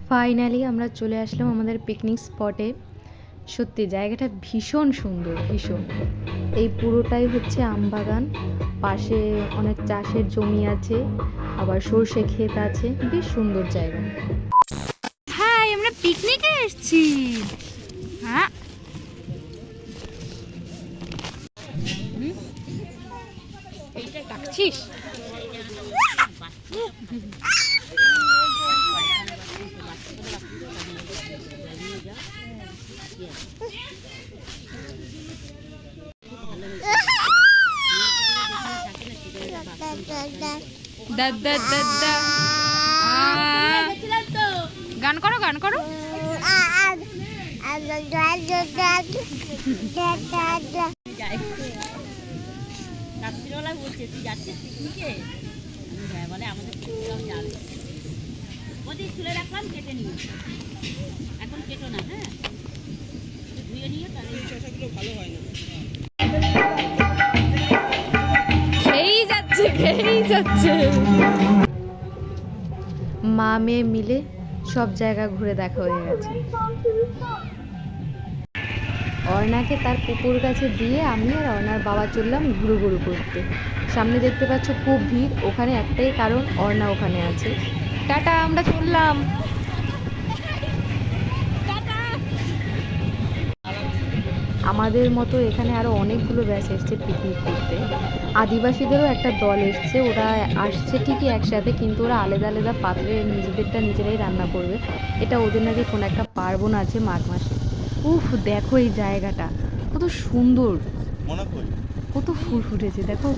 Finally আমরা চলে আসলাম আমাদের পিকনিক স্পটে। সত্যি জায়গাটা ভীষণ সুন্দর, ভীষণ। এই পুরোটাই হচ্ছে আমবাগান, পাশে অনেক চাষের জমি আছে, আবার সর্ষে ক্ষেত আছে, বেশ সুন্দর জায়গা। হ্যাঁ, আমরা পিকনিকে এসেছি। হ্যাঁ, এইটা ডাকছিস? দাদা দাদা গান করো, গান করো। রাত্রিবেলা বলছে তুই যাচ্ছিস পিকনিকে? হ্যাঁ বলে আমাদের যাবে। ওদের তুলে রাখলাম, কেটে নিও, এখন কেটো না। হ্যাঁ, ধুয়ে নিয়ে তাহলে শসাগুলো ভালো হয় না। খেয়েই যাচ্ছে। মা মেয়ে মিলে সব জায়গা ঘুরে দেখা হয়ে গেছে। অর্ণাকে তার পুকুর কাছে দিয়ে আমি আর অর্ণার বাবা চললাম ঘুরু ঘুরু করতে। সামনে দেখতে পাচ্ছ খুব ভিড়, ওখানে একটাই কারণ, অর্ণা ওখানে আছে। টাটা, আমরা চললাম। আমাদের মতো এখানে আরও অনেকগুলো ব্যাচ এসছে পিকনিক করতে। আদিবাসীদেরও একটা দল এসছে, ওরা আসছে ঠিকই একসাথে, কিন্তু ওরা আলাদা আলাদা পাত্রে নিজেদেরটা নিজেরাই রান্না করবে। এটা ওদের নাকি কোনো একটা পার্বণ আছে মাঘ মাসে। উফ, দেখো এই জায়গাটা কত সুন্দর, কত ফুল ফুটেছে দেখো।